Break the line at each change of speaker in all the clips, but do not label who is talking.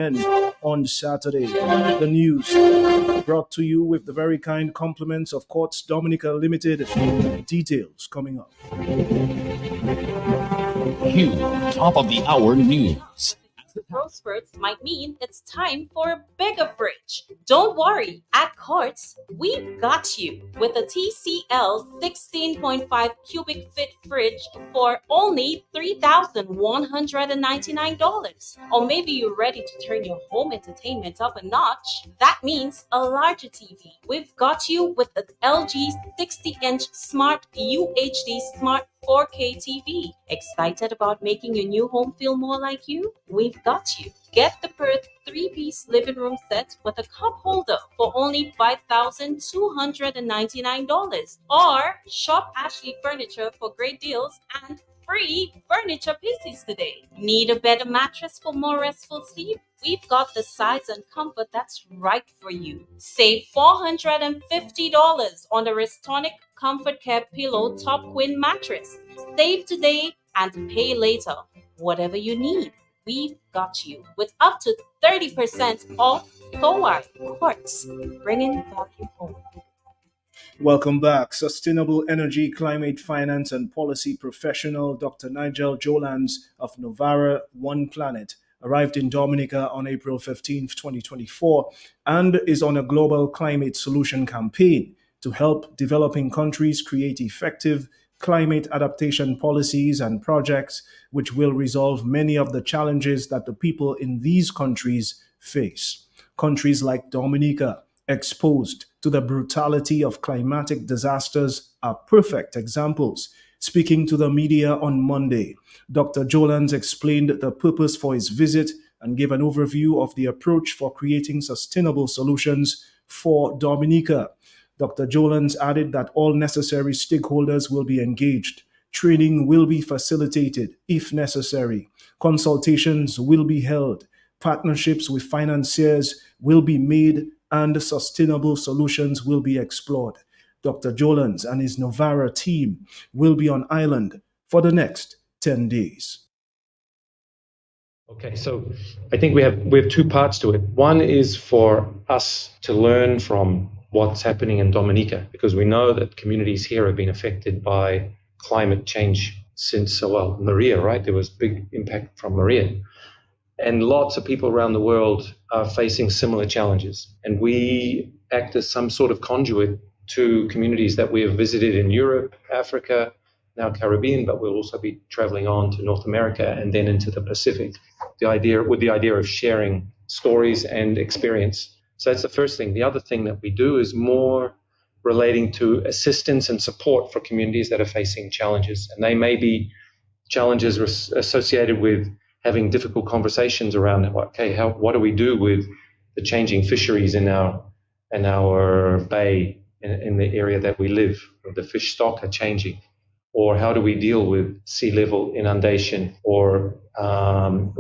And on Saturday, the news brought to you with the very kind compliments of Courts Dominica Limited. Details coming up.
Q, top of the hour news.
Growth spurts might mean it's time for a bigger fridge. Don't worry, at Courts, we've got you with a TCL 16.5 cubic feet fridge for only $3,199. Or maybe you're ready to turn your home entertainment up a notch. That means a larger TV. We've got you with an LG 60-inch Smart UHD Smart 4K TV. Excited about making your new home feel more like you? We've got you. Get the Perth 3-piece living room set with a cup holder for only $5,299. Or shop Ashley Furniture for great deals and free furniture pieces today. Need a better mattress for more restful sleep? We've got the size and comfort that's right for you. Save $450 on the Restonic Comfort Care Pillow Top Queen Mattress. Save today and pay later. Whatever you need, we've got you with up to 30% off Towai Quartz, bringing value home.
Welcome back. Sustainable energy, climate finance, and policy professional Dr. Nigel Jolans of Novara One Planet arrived in Dominica on April 15th, 2024, and is on a global climate solution campaign to help developing countries create effective climate adaptation policies and projects which will resolve many of the challenges that the people in these countries face. Countries like Dominica, exposed to the brutality of climatic disasters, are perfect examples. Speaking to the media on Monday, Dr. Jolans explained the purpose for his visit and gave an overview of the approach for creating sustainable solutions for Dominica. Dr. Jolans added that all necessary stakeholders will be engaged. Training will be facilitated if necessary. Consultations will be held. Partnerships with financiers will be made and sustainable solutions will be explored. Dr. Jolans and his Novara team will be on island for the next 10 days.
Okay, so I think we have two parts to it. One is for us to learn from what's happening in Dominica, because we know that communities here have been affected by climate change since, Maria, right? There was big impact from Maria. And lots of people around the world are facing similar challenges. And we act as some sort of conduit to communities that we have visited in Europe, Africa, now Caribbean, but we'll also be traveling on to North America and then into the Pacific. The idea of sharing stories and experience. So that's the first thing. The other thing that we do is more relating to assistance and support for communities that are facing challenges. And they may be challenges associated with having difficult conversations around, what do we do with the changing fisheries in our bay, in the area that we live? The fish stock are changing. Or how do we deal with sea level inundation or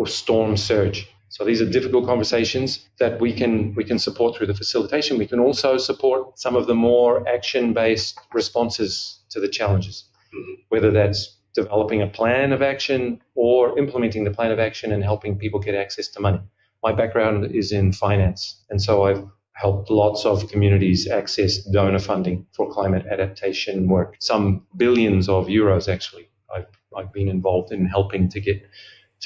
storm surge? So these are difficult conversations that we can support through the facilitation. We can also support some of the more action-based responses to the challenges, whether that's developing a plan of action or implementing the plan of action and helping people get access to money. My background is in finance, and so I've helped lots of communities access donor funding for climate adaptation work. Some billions of euros, actually, I've been involved in helping to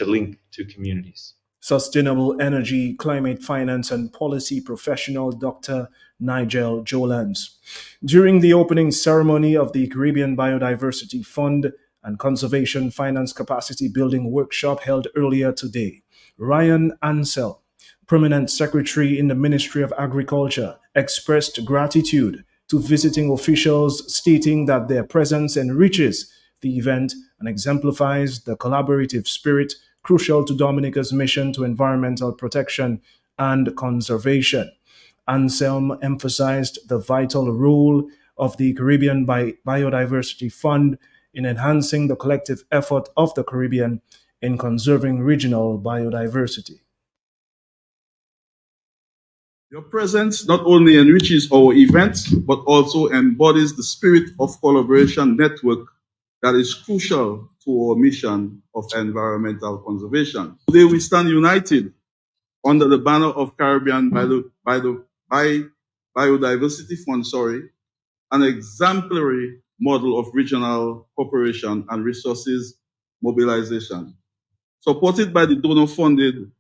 link to communities.
Sustainable energy, climate finance, and policy professional Dr. Nigel Jolans. During the opening ceremony of the Caribbean Biodiversity Fund and Conservation Finance Capacity Building Workshop held earlier today, Ryan Ansell, Permanent Secretary in the Ministry of Agriculture, expressed gratitude to visiting officials, stating that their presence enriches the event and exemplifies the collaborative spirit crucial to Dominica's mission to environmental protection and conservation. Anselm emphasized the vital role of the Caribbean Biodiversity Fund in enhancing the collective effort of the Caribbean in conserving regional biodiversity.
Your presence not only enriches our events, but also embodies the spirit of collaboration network that is crucial to our mission of environmental conservation. Today we stand united under the banner of Caribbean Biodiversity Fund, an exemplary model of regional cooperation and resources mobilization. Supported by the donor-funded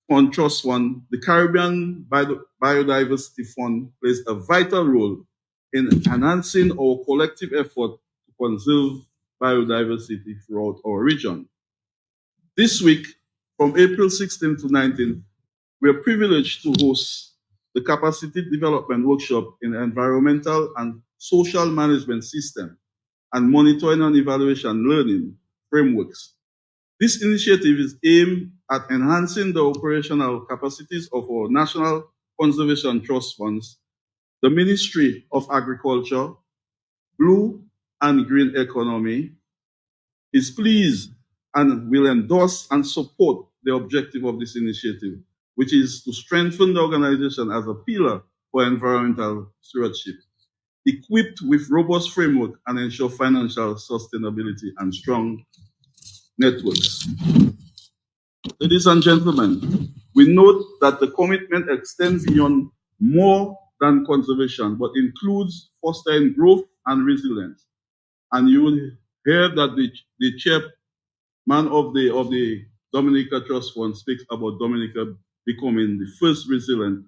Fund Trust Fund, the Caribbean Biodiversity Fund plays a vital role in enhancing our collective effort to conserve biodiversity throughout our region. This week, from April 16 to 19, we are privileged to host the Capacity Development Workshop in Environmental and Social Management System and Monitoring and Evaluation Learning Frameworks. This initiative is aimed at enhancing the operational capacities of our National Conservation Trust Funds, the Ministry of Agriculture, Blue and Green Economy, is pleased and will endorse and support the objective of this initiative, which is to strengthen the organization as a pillar for environmental stewardship, equipped with robust framework and ensure financial sustainability and strong networks. Ladies and gentlemen, we note that the commitment extends beyond more than conservation, but includes fostering growth and resilience. And you will hear that the chairman of the Dominica Trust Fund speaks about Dominica becoming the first resilient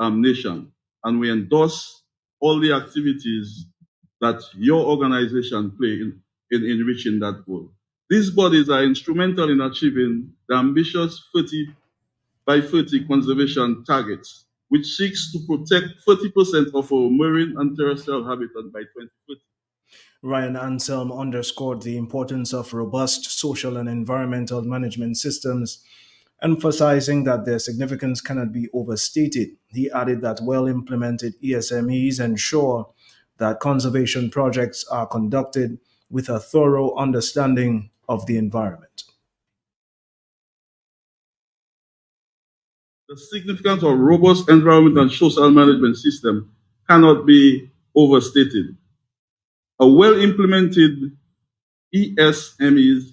nation. And we endorse all the activities that your organization play in reaching that goal. These bodies are instrumental in achieving the ambitious 30 by 30 conservation targets, which seeks to protect 30% of our marine and terrestrial habitat by 2030.
Ryan Anselm underscored the importance of robust social and environmental management systems, emphasizing that their significance cannot be overstated. He added that well implemented ESMEs ensure that conservation projects are conducted with a thorough understanding of the environment.
The significance of robust environment and social management system cannot be overstated. A well implemented ESMEs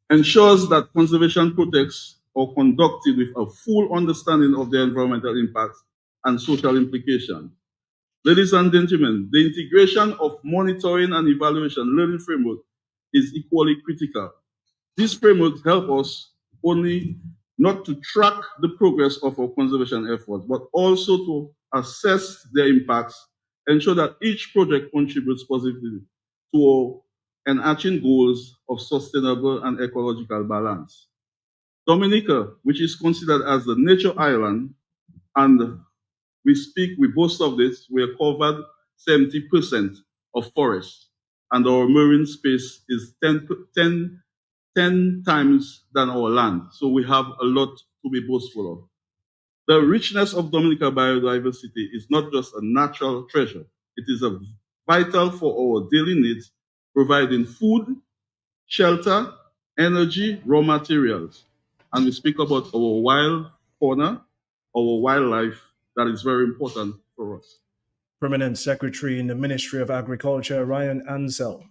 ensures that conservation projects are conducted with a full understanding of their environmental impacts and social implications. Ladies and gentlemen, the integration of monitoring and evaluation learning framework is equally critical. These frameworks help us only not to track the progress of our conservation efforts, but also to assess their impacts, ensure that each project contributes positively to our enarching goals of sustainable and ecological balance. Dominica, which is considered as the nature island, and we boast of this, we are covered 70% of forests, and our marine space is 10 times than our land. So we have a lot to be boastful of. The richness of Dominica biodiversity is not just a natural treasure, it is vital for our daily needs, providing food, shelter, energy, raw materials. And we speak about our wild fauna, our wildlife, that is very important for us.
Permanent Secretary in the Ministry of Agriculture, Ryan Ansell.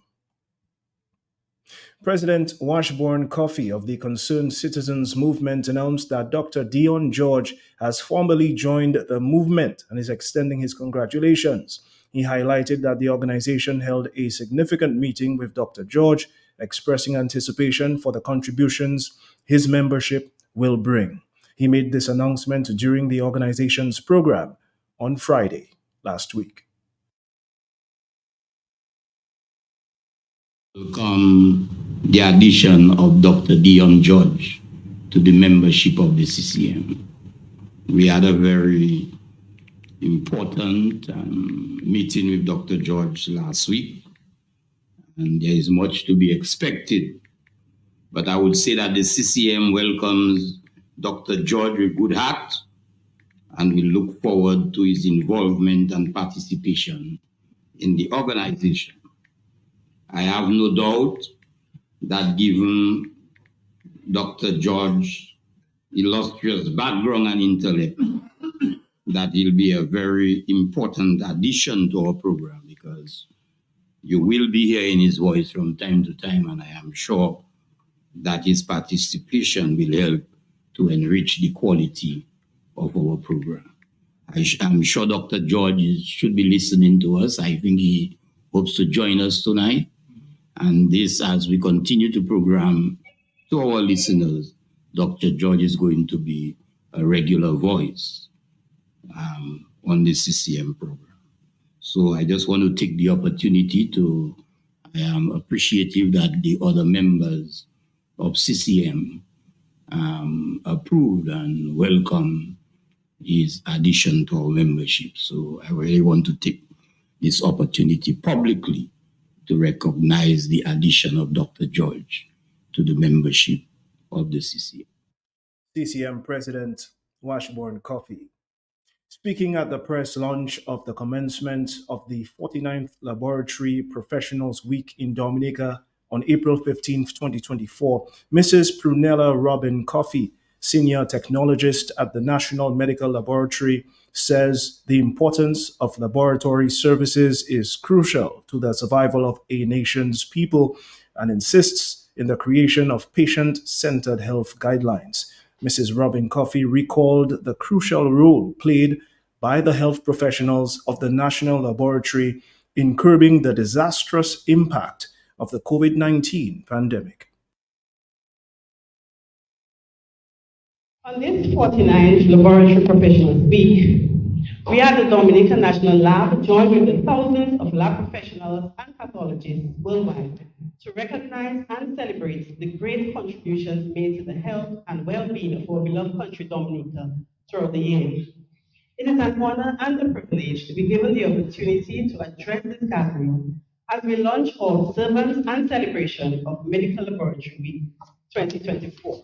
President Washburn Coffey of the Concerned Citizens Movement announced that Dr. Dion George has formally joined the movement and is extending his congratulations. He highlighted that the organization held a significant meeting with Dr. George, expressing anticipation for the contributions his membership will bring. He made this announcement during the organization's program on Friday last week.
Welcome the addition of Dr. Dion George to the membership of the CCM. We had a very important meeting with Dr. George last week, and there is much to be expected. But I would say that the CCM welcomes Dr. George with good heart, and we look forward to his involvement and participation in the organization. I have no doubt that given Dr. George's illustrious background and intellect, that he'll be a very important addition to our program, because you will be hearing his voice from time to time, and I am sure that his participation will help to enrich the quality of our program. I'm sure Dr. George should be listening to us. I think he hopes to join us tonight. And this, as we continue to program to our listeners, Dr. George is going to be a regular voice on the CCM program. So I just want to take the opportunity to, I am appreciative that the other members of CCM approved and welcomed his addition to our membership. So I really want to take this opportunity publicly to recognize the addition of Dr. George to the membership of the CCM.
CCM President Washburn Coffey. Speaking at the press launch of the commencement of the 49th Laboratory Professionals Week in Dominica on April 15, 2024, Mrs. Prunella Robin Coffey, senior technologist at the National Medical Laboratory, says the importance of laboratory services is crucial to the survival of a nation's people and insists in the creation of patient-centered health guidelines. Mrs. Robin Coffey recalled the crucial role played by the health professionals of the National Laboratory in curbing the disastrous impact of the COVID-19 pandemic.
On this 49th Laboratory Professionals Week, we at the Dominican National Lab join with the thousands of lab professionals and pathologists worldwide to recognize and celebrate the great contributions made to the health and well-being of our beloved country, Dominica, throughout the year. It is an honor and a privilege to be given the opportunity to address this gathering as we launch our observance and celebration of Medical Laboratory Week 2024.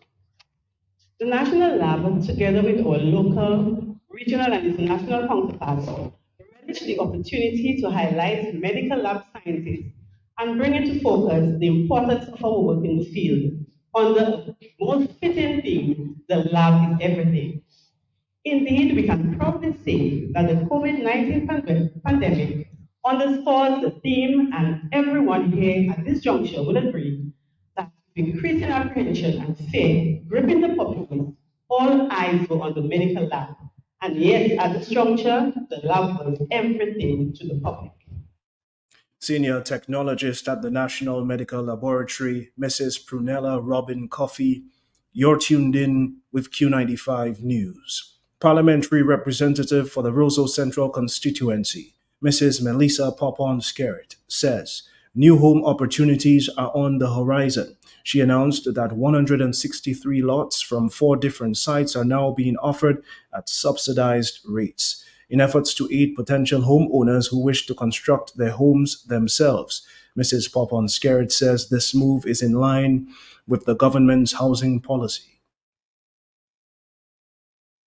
The National Lab, together with our local, regional, and international counterparts, relish the opportunity to highlight medical lab scientists and bring into focus the importance of our work in the field on the most fitting theme, the lab is everything. Indeed, we can proudly say that the COVID-19 pandemic underscores the theme, and everyone here at this juncture will agree that with increasing apprehension and fear gripping the populace, all eyes were on the medical lab. And yes, at this juncture, the lab was everything to the public.
Senior technologist at the National Medical Laboratory, Mrs. Prunella Robin Coffey, you're tuned in with Q95 News. Parliamentary representative for the Roseau Central constituency, Mrs. Melissa Popon-Skerritt, says new home opportunities are on the horizon. She announced that 163 lots from 4 different sites are now being offered at subsidized rates in efforts to aid potential homeowners who wish to construct their homes themselves. Mrs. Popon-Skerritt says this move is in line with the government's housing policy.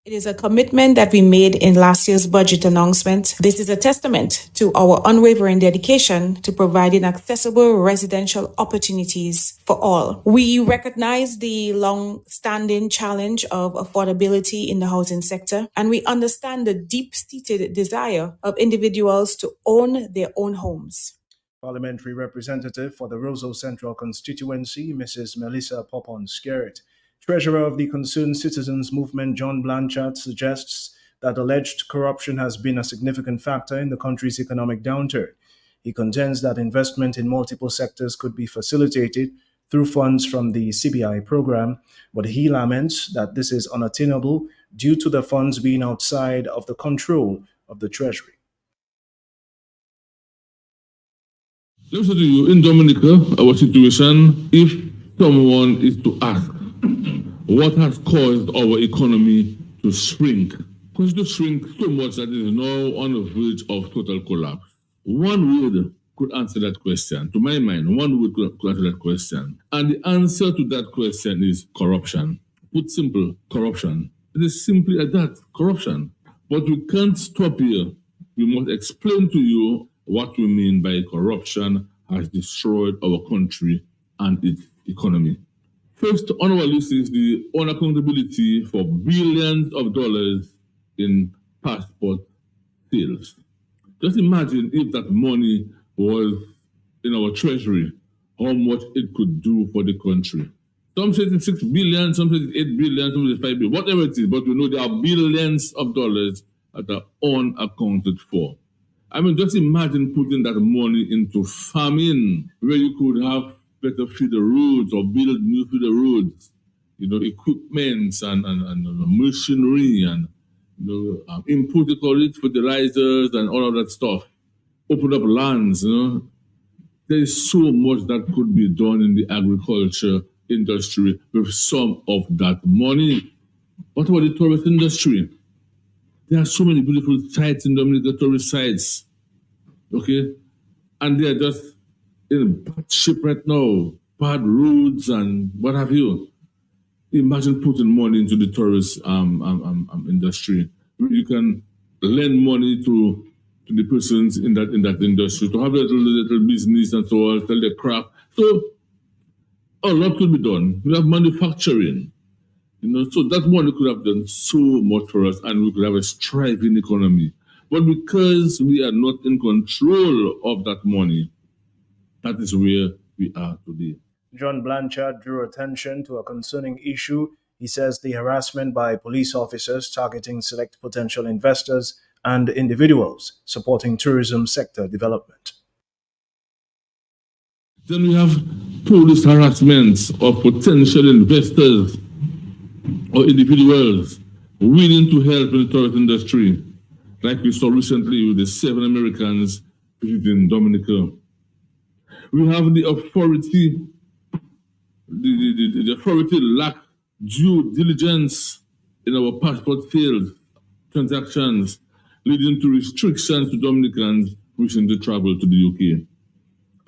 It is a commitment that we made in last year's budget announcement. This is a testament to our unwavering dedication to providing accessible residential opportunities for all. We recognize the long-standing challenge of affordability in the housing sector, and we understand the deep-seated desire of individuals to own their own homes.
Parliamentary representative for the Roseau Central constituency, Mrs. Melissa Popon-Skerritt. Treasurer of the Concerned Citizens Movement, John Blanchard, suggests that alleged corruption has been a significant factor in the country's economic downturn. He contends that investment in multiple sectors could be facilitated through funds from the CBI program, but he laments that this is unattainable due to the funds being outside of the control of the Treasury.
Let me say to you, in Dominica, our situation, if someone is to ask, what has caused our economy to shrink? Because to shrink so much that it is now on the verge of total collapse. One word could answer that question. To my mind, one word could answer that question. And the answer to that question is corruption. Put simple, corruption. It is simply at that, corruption. But we can't stop here. We must explain to you what we mean by corruption has destroyed our country and its economy. First on our list is the unaccountability for billions of dollars in passport sales. Just imagine if that money was in our treasury, how much it could do for the country. Some say it's 6 billion, some say it's 8 billion, some say it's 5 billion, whatever it is, but we know there are billions of dollars that are unaccounted for. I mean, just imagine putting that money into farming, where you could have better feeder roads or build new feeder roads, equipments and machinery and imported fertilizers and all of that stuff. Open up lands, There's so much that could be done in the agriculture industry with some of that money. What about the tourist industry? There are so many beautiful sites in Dominica, tourist sites, okay? And they are just in bad shape right now, bad roads and what have you. Imagine putting money into the tourist industry. You can lend money to the persons in that industry to have a little business and so on, sell their craft. So a lot could be done. We have manufacturing, so that money could have done so much for us and we could have a thriving economy. But because we are not in control of that money, that is where we are today.
John Blanchard drew attention to a concerning issue. He says the harassment by police officers targeting select potential investors and individuals supporting tourism sector development.
Then we have police harassments of potential investors or individuals willing to help in the tourist industry, like we saw recently with the 7 Americans visiting Dominica. We have the authority, the authority lack due diligence in our passport sales transactions, leading to restrictions to Dominicans wishing to travel to the UK.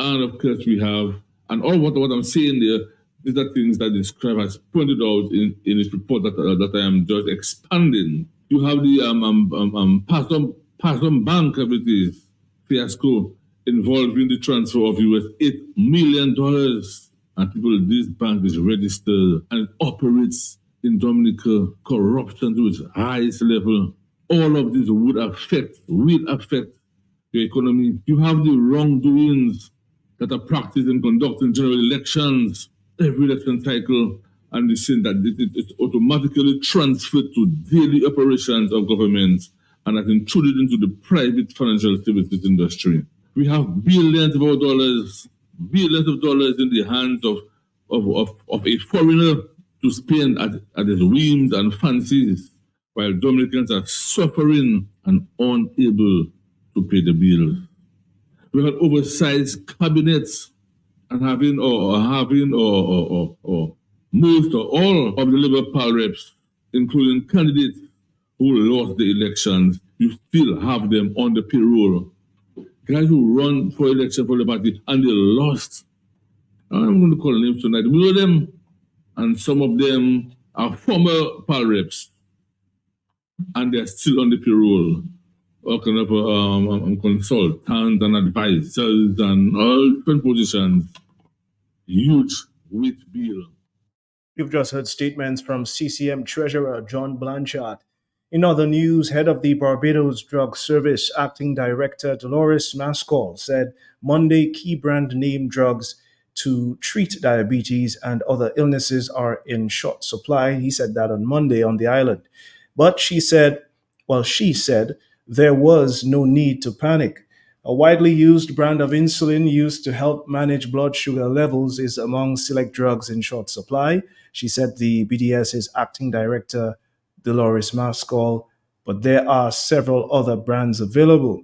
And of course we have, and all what I'm saying there, these are things that the scribe has pointed out in his report that I am just expanding. You have the Passon Bank activities fiasco involving the transfer of US $8 million. And people, this bank is registered and it operates in Dominica, corruption to its highest level. All of this will affect your economy. You have the wrongdoings that are practiced in conducting general elections, every election cycle, and they say that it's automatically transferred to daily operations of government and has intruded into the private financial services industry. We have billions of dollars in the hands of a foreigner to spend at his whims and fancies, while Dominicans are suffering and unable to pay the bills. We have oversized cabinets and having most or all of the Liberal Party reps, including candidates who lost the elections, you still have them on the payroll. Guys who run for election for the party and they lost. I'm going to call names tonight. We know them, and some of them are former party reps, and they're still on the payroll. All kind of consultants and advisors and all different positions. Huge weight bill.
You've just heard statements from CCM Treasurer John Blanchard. In other news, head of the Barbados Drug Service Acting Director Dolores Mascall said Monday key brand name drugs to treat diabetes and other illnesses are in short supply. He said that on Monday on the island. But she said there was no need to panic. A widely used brand of insulin used to help manage blood sugar levels is among select drugs in short supply. She said the BDS's acting director, Dolores Mascall, but there are several other brands available.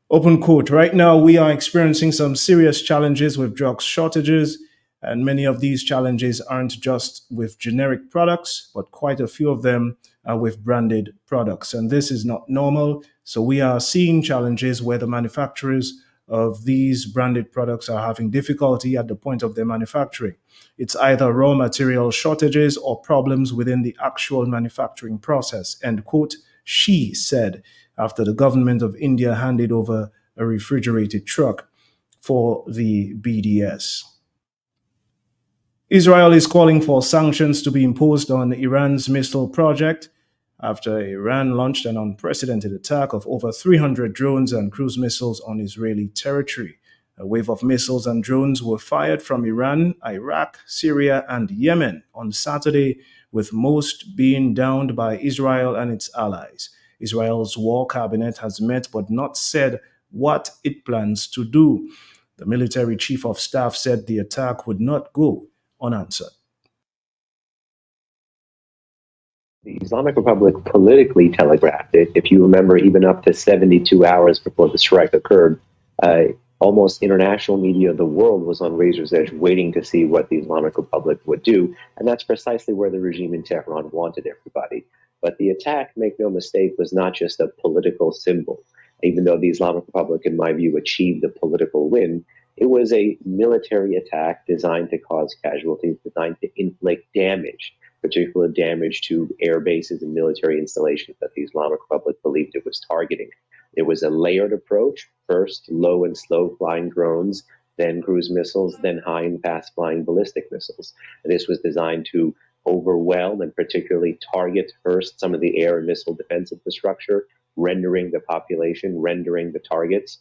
Open quote, right now we are experiencing some serious challenges with drug shortages, and many of these challenges aren't just with generic products, but quite a few of them are with branded products. And this is not normal. So we are seeing challenges where the manufacturers of these branded products are having difficulty at the point of their manufacturing. It's either raw material shortages or problems within the actual manufacturing process, end quote, she said, after the government of India handed over a refrigerated truck for the BDS. Israel is calling for sanctions to be imposed on Iran's missile project after Iran launched an unprecedented attack of over 300 drones and cruise missiles on Israeli territory. A wave of missiles and drones were fired from Iran, Iraq, Syria, and Yemen on Saturday, with most being downed by Israel and its allies. Israel's war cabinet has met but not said what it plans to do. The military chief of staff said the attack would not go unanswered.
The Islamic Republic politically telegraphed it. If you remember, even up to 72 hours before the strike occurred, almost international media of the world was on razor's edge waiting to see what the Islamic Republic would do. And that's precisely where the regime in Tehran wanted everybody. But the attack, make no mistake, was not just a political symbol. Even though the Islamic Republic, in my view, achieved a political win, it was a military attack designed to cause casualties, designed to inflict damage, particular damage to air bases and military installations that the Islamic Republic believed it was targeting. It was a layered approach, first low and slow flying drones, then cruise missiles, then high and fast flying ballistic missiles. And this was designed to overwhelm and particularly target first some of the air and missile defense infrastructure, rendering the population, rendering the targets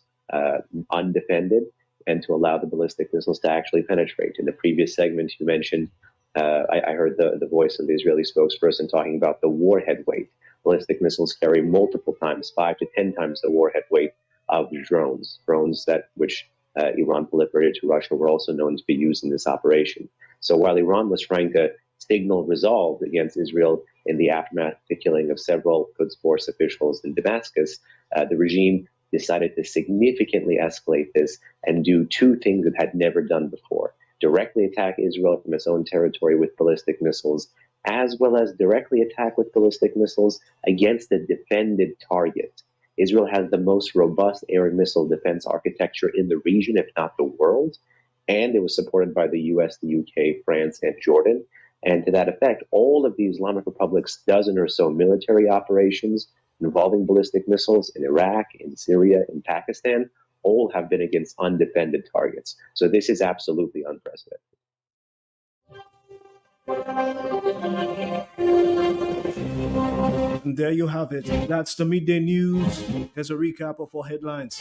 undefended, and to allow the ballistic missiles to actually penetrate. In the previous segment, you mentioned I heard the voice of the Israeli spokesperson talking about the warhead weight. Ballistic missiles carry multiple times, 5 to 10 times the warhead weight of drones. Drones which Iran proliferated to Russia were also known to be used in this operation. So while Iran was trying to signal resolve against Israel in the aftermath of the killing of several Quds Force officials in Damascus, the regime decided to significantly escalate this and do two things it had never done before: directly attack Israel from its own territory with ballistic missiles, as well as directly attack with ballistic missiles against a defended target. Israel has the most robust air and missile defense architecture in the region, if not the world, and it was supported by the US, the UK, France, and Jordan. And to that effect, all of the Islamic Republic's dozen or so military operations involving ballistic missiles in Iraq, in Syria, in Pakistan, all have been against undefended targets. So this is absolutely unprecedented.
And there you have it. That's the midday news. Here's a recap of our headlines.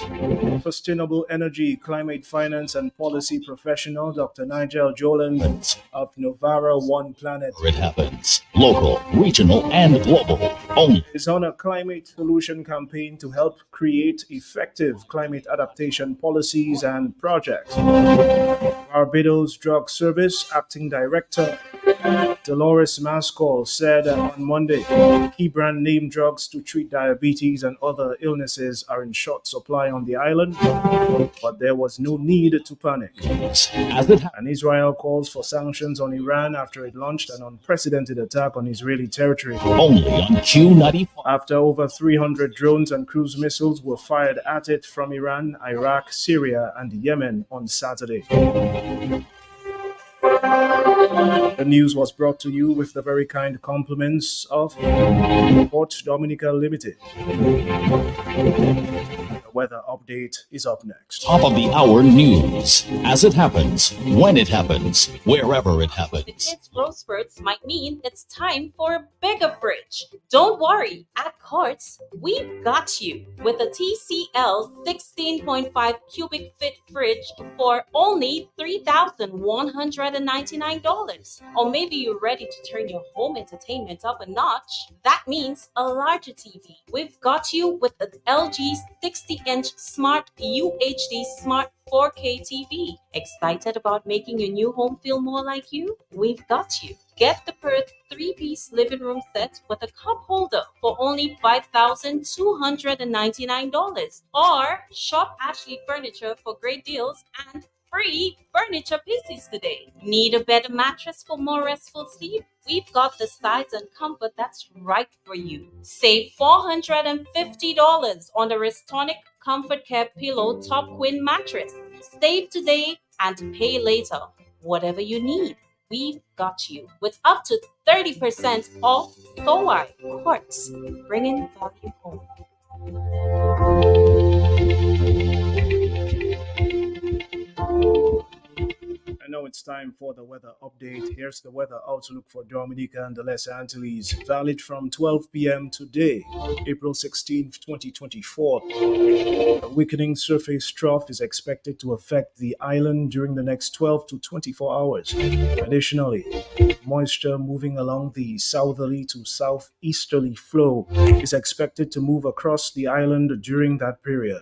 Sustainable energy, climate finance, and policy professional Dr. Nigel Joland of Novara One Planet
Where it happens. Local, regional, and global. Only.
is on a climate solution campaign to help create effective climate adaptation policies and projects. Barbados Drug Service Acting Director Dolores Mascall said on Monday, key brand name drugs to treat diabetes and other illnesses are in short supply on the island, but there was no need to panic. And Israel calls for sanctions on Iran after it launched an unprecedented attack on Israeli territory.
Only on Q95.
After over 300 drones and cruise missiles were fired at it from Iran, Iraq, Syria, and Yemen on Saturday. The news was brought to you with the very kind compliments of Port Dominica Limited. The weather update is up next.
Top of the hour news. As it happens, when it happens, wherever it happens.
Its growth spurts might mean it's time for a bigger fridge. Don't worry, at Courts, we've got you with a TCL 16.5 cubic feet fridge for only $3,199. Or maybe you're ready to turn your home entertainment up a notch. That means a larger TV. We've got you with the LG 60-inch Smart UHD Smart 4K TV. Excited about making your new home feel more like you? We've got you. Get the Perth 3-piece living room set with a cup holder for only $5,299. Or shop Ashley Furniture for great deals and free furniture pieces today. Need a better mattress for more restful sleep? We've got the size and comfort that's right for you. Save $450 on the Restonic Comfort Care Pillow Top Queen Mattress. Save today and pay later. Whatever you need, we've got you with up to 30% off. So why? Quartz, bringing value home.
I know it's it's time for the weather update. Here's the weather outlook for Dominica and the Lesser Antilles, valid from 12 p.m. today, April 16th, 2024. A weakening surface trough is expected to affect the island during the next 12 to 24 hours. Additionally, moisture moving along the southerly to southeasterly flow is expected to move across the island during that period.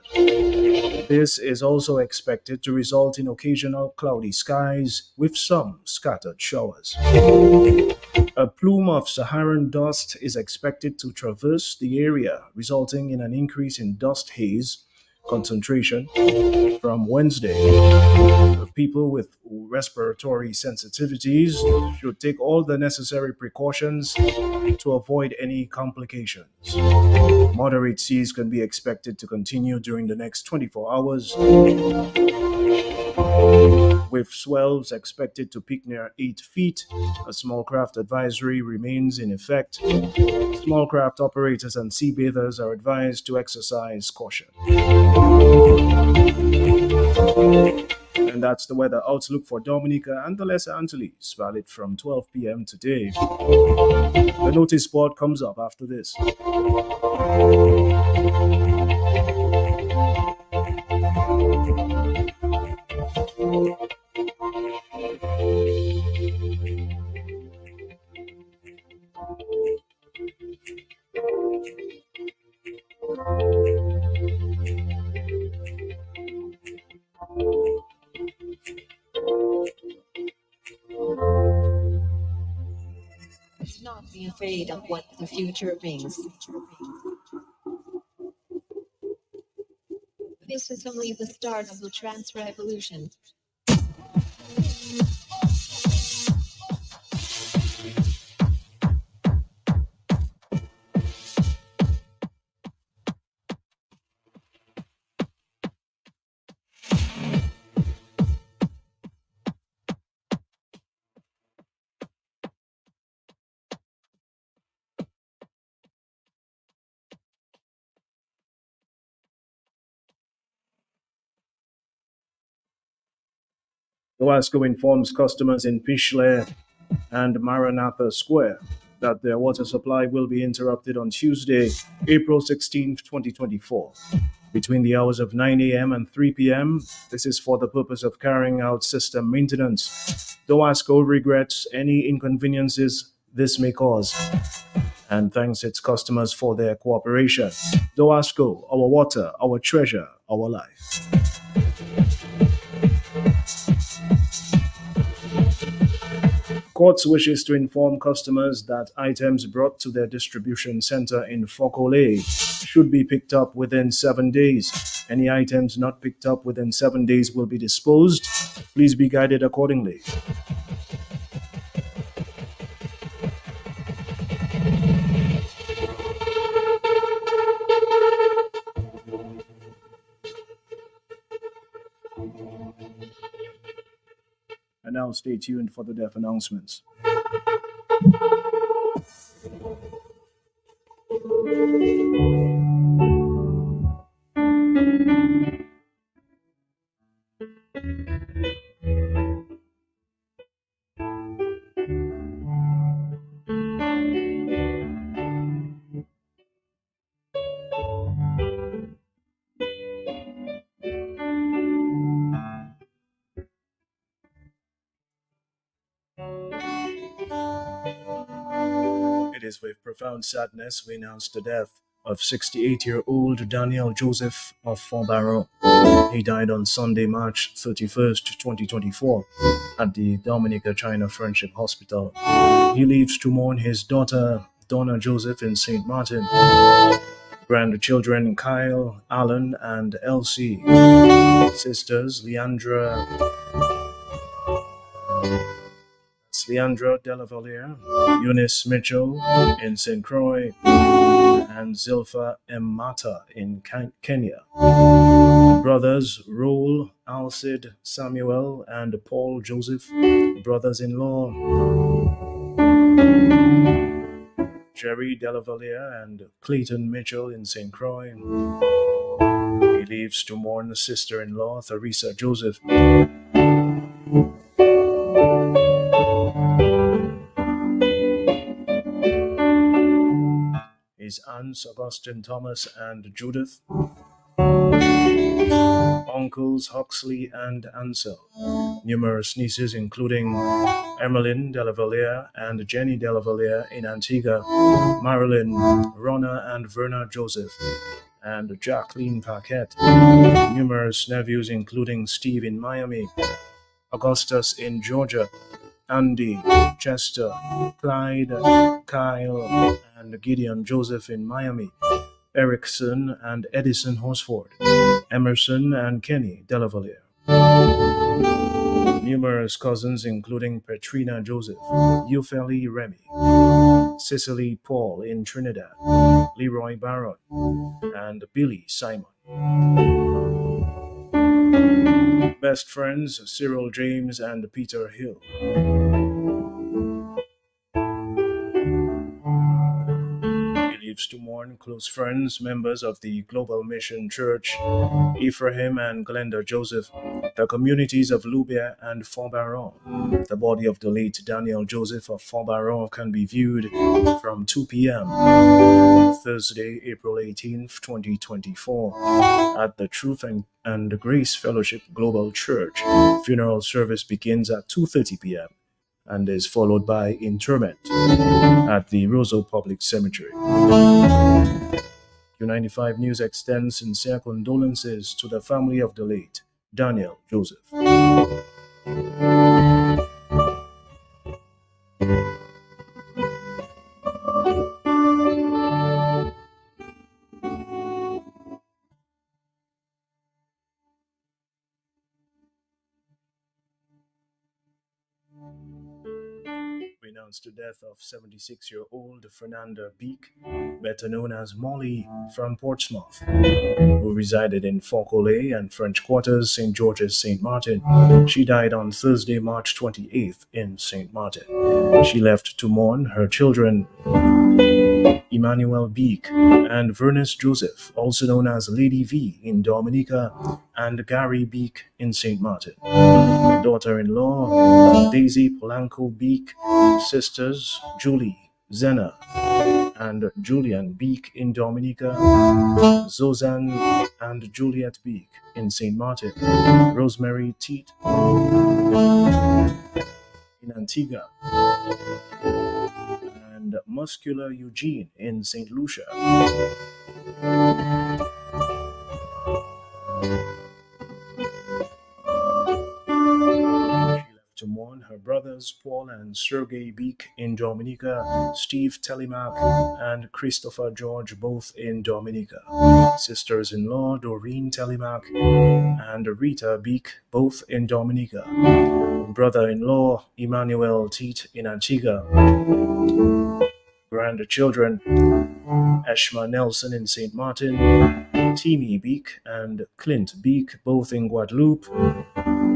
This is also expected to result in occasional cloudy skies with some scattered showers. A plume of Saharan dust is expected to traverse the area, resulting in an increase in dust haze concentration from Wednesday. People with respiratory sensitivities should take all the necessary precautions to avoid any complications. Moderate seas can be expected to continue during the next 24 hours, with swells expected to peak near 8 feet. A small craft advisory remains in effect. Small craft operators and sea bathers are advised to exercise caution. And that's the weather outlook for Dominica and the Lesser Antilles, valid from 12 p.m. today. The notice board comes up after this.
Not be afraid of what the future brings. This is only the start of the trans revolution.
OASCO informs customers in Pishley and Maranatha Square that their water supply will be interrupted on Tuesday, April 16th, 2024, between the hours of 9 a.m. and 3 p.m. This is for the purpose of carrying out system maintenance. OASCO regrets any inconveniences this may cause and thanks its customers for their cooperation. OASCO, our water, our treasure, our life. Courts wishes to inform customers that items brought to their distribution center in Fokole should be picked up within 7 days. Any items not picked up within 7 days will be disposed. Please be guided accordingly. And now stay tuned for the deaf announcements. It is with profound sadness we announce the death of 68-year-old Daniel Joseph of Fontbarrow. He died on Sunday, March 31st, 2024, at the Dominica China Friendship Hospital. He leaves to mourn his daughter, Donna Joseph, in St. Martin, grandchildren Kyle, Alan, and Elsie, sisters Leandra Delavalier, Eunice Mitchell in St. Croix, and Zilpha M. Mata in Kenya. Brothers Roel, Alcid, Samuel, and Paul Joseph. Brothers-in-law Jerry Delavalier and Clayton Mitchell in St. Croix. He leaves to mourn sister-in-law Theresa Joseph. his aunts Augustine, Thomas, and Judith, uncles Huxley and Ansel, numerous nieces including Emmeline de la Valliere and Jenny de la Valliere in Antigua, Marilyn, Rona and Verna Joseph, and Jacqueline Paquette, numerous nephews including Steve in Miami, Augustus in Georgia, Andy, Chester, Clyde, Kyle, and Gideon Joseph in Miami, Erickson and Edison Horsford, Emerson and Kenny Delavalliere. Numerous cousins including Petrina Joseph, Eupheli Remy, Cicely Paul in Trinidad, Leroy Barron, and Billy Simon. Best friends Cyril James and Peter Hill. He leaves to mourn close friends, members of the Global Mission Church, Ephraim and Glenda Joseph, the communities of Lubia and Font-Baron. The body of the late Daniel Joseph of Font-Baron can be viewed from 2 p.m. Thursday, April 18th, 2024, at the Truth and Grace Fellowship Global Church. Funeral service begins at 2:30 p.m. and is followed by interment at the Roseau Public Cemetery. Q95 News extends sincere condolences to the family of the late Daniel Joseph. We announced the death of 76-year-old Fernanda Beek, better known as Molly, from Portsmouth, who resided in Faucolet and French Quarters, St. George's, St. Martin. She died on Thursday, March 28th in St. Martin. She left to mourn her children, Emmanuel Beek and Vernice Joseph, also known as Lady V in Dominica, and Gary Beek in St. Martin. Daughter-in-law, Daisy Polanco Beek, sisters, Julie, Zena, and Julian Beek in Dominica, Zozan and Juliet Beek in St. Martin, Rosemary Teat in Antigua, and Muscular Eugene in St. Lucia. To mourn her brothers Paul and Sergei Beek in Dominica, Steve Telemack and Christopher George both in Dominica, sisters-in-law Doreen Telemack and Rita Beek both in Dominica, brother-in-law Emmanuel Teat in Antigua, grandchildren Eshma Nelson in St. Martin, Timmy Beek and Clint Beek both in Guadeloupe,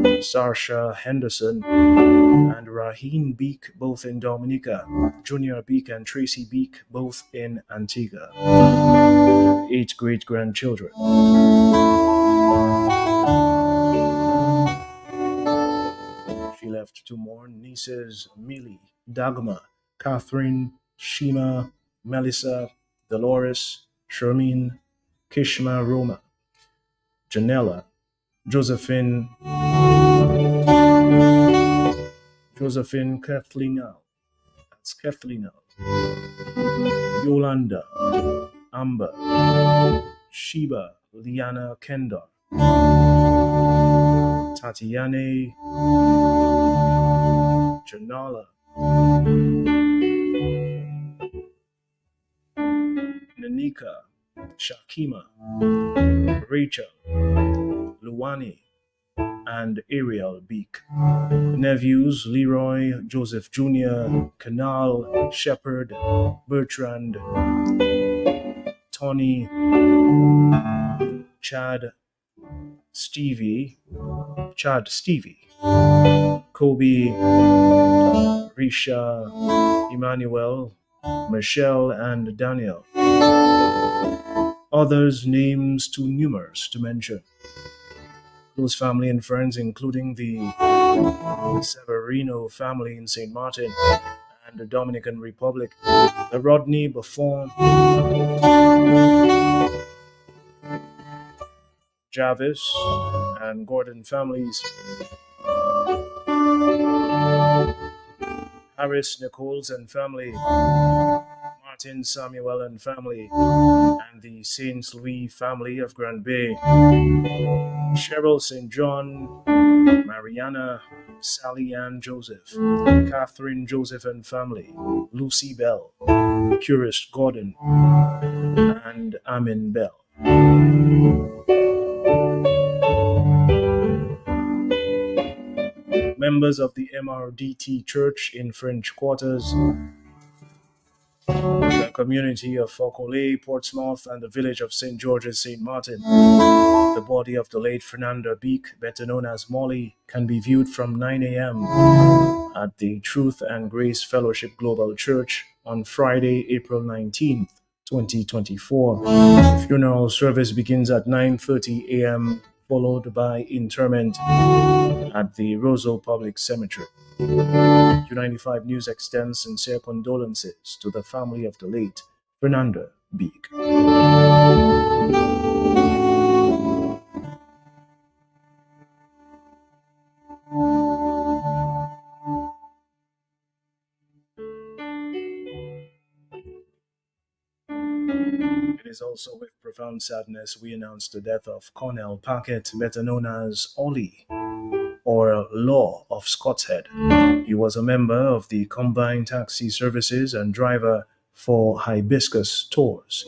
Sarsha Henderson and Raheen Beek both in Dominica, Junior Beek and Tracy Beek both in Antigua. 8 great-grandchildren. She left to mourn nieces Millie, Dagmar, Catherine, Shima, Melissa, Dolores, Shermine, Kishma Roma, Janella, Josephine Kathleen, that's Kathleen, Yolanda, Amber, Sheba, Liana Kendall, Tatiane, Janala, Nanika, Shakima, Rachel, Luwani, and Ariel Beek. Nephews Leroy, Joseph Jr., Canal, Shepherd, Bertrand, Tony, Chad Stevie, Kobe, Risha, Emmanuel, Michelle, and Daniel. Others names too numerous to mention. Close family and friends including the Severino family in St. Martin and the Dominican Republic. The Rodney Buffon, Jarvis, and Gordon families, Harris, Nichols and family, Martin, Samuel and family, and the Saint Louis family of Grand Bay, Cheryl St. John, Mariana, Sally Ann Joseph, Catherine Joseph and family, Lucy Bell, Curist Gordon, and Amin Bell. Members of the MRDT Church in French Quarters, the community of Faucolet, Portsmouth, and the village of St. George's, St. Martin. The body of the late Fernanda Beek, better known as Molly, can be viewed from 9 a.m. at the Truth and Grace Fellowship Global Church on Friday, April 19th, 2024. The funeral service begins at 9:30 a.m., followed by interment at the Roseau Public Cemetery. Q95 News extends sincere condolences to the family of the late Fernanda Beek. It is also with profound sadness we announce the death of Cornell Packett, better known as Ollie, or Law of Scott's Head. He was a member of the Combined Taxi Services and driver for Hibiscus Tours.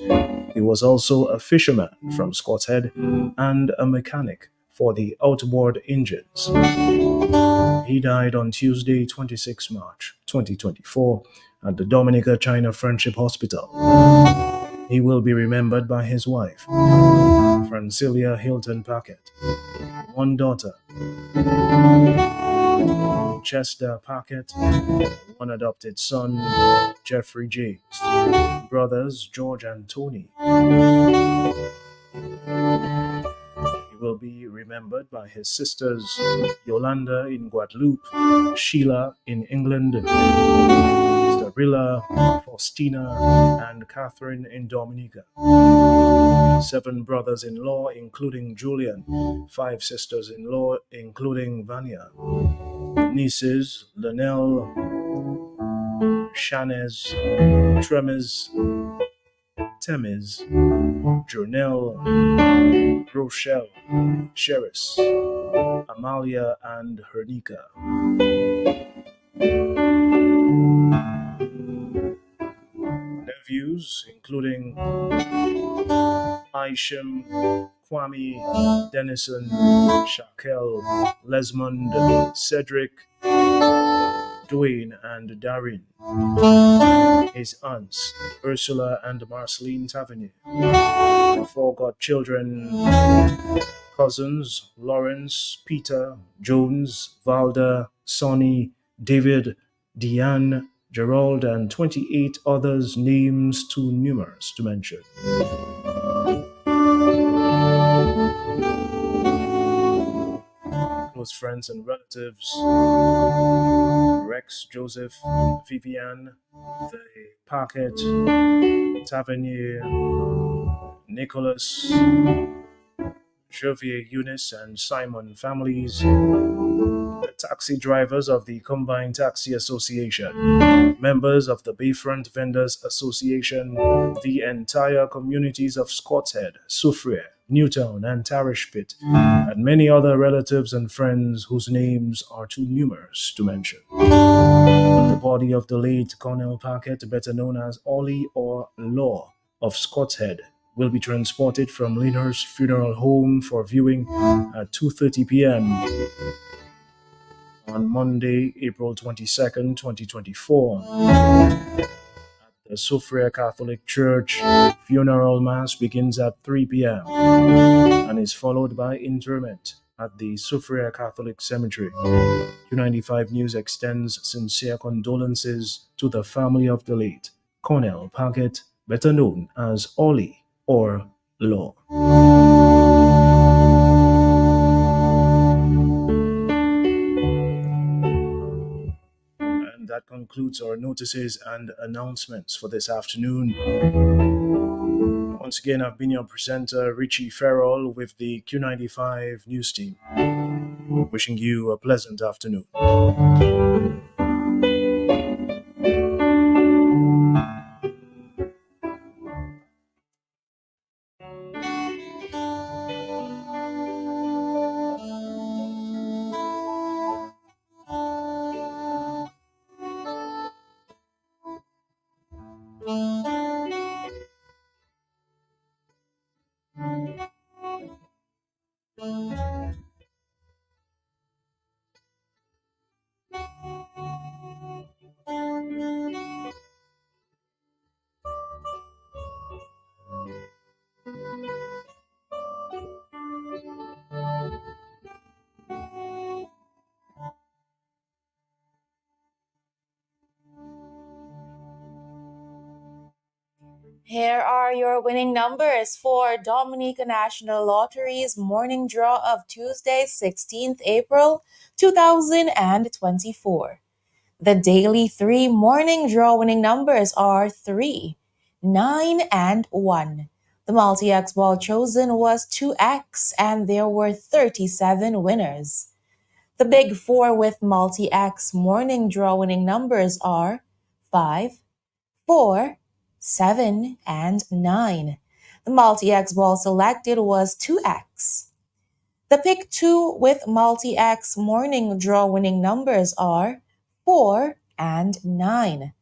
He was also a fisherman from Scott's Head and a mechanic for the outboard engines. He died on Tuesday, 26 March 2024 at the Dominica China Friendship Hospital. He will be remembered by his wife, Francilia Hilton Packett, one daughter, Chester Packett, one adopted son, Jeffrey James, brothers George and Tony. He will be remembered by his sisters, Yolanda in Guadeloupe, Sheila in England, Starilla, Faustina, and Catherine in Dominica. 7 brothers-in-law, including Julian, 5 sisters-in-law, including Vanya, nieces, Linnell, Shanez, Tremes, Temis, Journell, Rochelle, Cheris, Amalia, and Hernika. Nephews, including Isham, Kwame, Denison, Shakel, Lesmond, Cedric, Dwayne, and Darin. His aunts, Ursula and Marceline Tavernier. 4 godchildren, cousins, Lawrence, Peter, Jones, Valda, Sonny, David, Deanne, Gerald, and 28 others, names too numerous to mention. Close friends and relatives, Rex, Joseph, Vivian, the Packet, Tavernier, Nicholas, Javier Eunice, and Simon families, the taxi drivers of the Combined Taxi Association, members of the Bayfront Vendors Association, the entire communities of Scott's Head, Soufriere, Newtown, and Tarish Pit, and many other relatives and friends whose names are too numerous to mention. The body of the late Cornell Packett, better known as Ollie or Law of Scott's Head, will be transported from Lyndhurst Funeral Home for viewing at 2:30 p.m. on Monday, April 22nd, 2024. At the Soufriere Catholic Church, funeral mass begins at 3 p.m. and is followed by interment at the Soufriere Catholic Cemetery. Q95 News extends sincere condolences to the family of the late Cornell Packett, better known as Ollie or Law. And that concludes concludes our notices and announcements for this afternoon. Once again, I've been your presenter, Richie Farrell, with the Q95 News Team. Wishing you a pleasant afternoon.
Here are your winning numbers for Dominica National Lottery's morning draw of Tuesday, 16th April 2024. The daily 3 morning draw winning numbers are 3, 9, and 1. The multi-X ball chosen was 2X, and there were 37 winners. The big 4 with multi-X morning draw winning numbers are 5, 4, 7, and 9. The multi-X ball selected was 2X. The pick 2 with multi-X morning draw winning numbers are 4 and 9.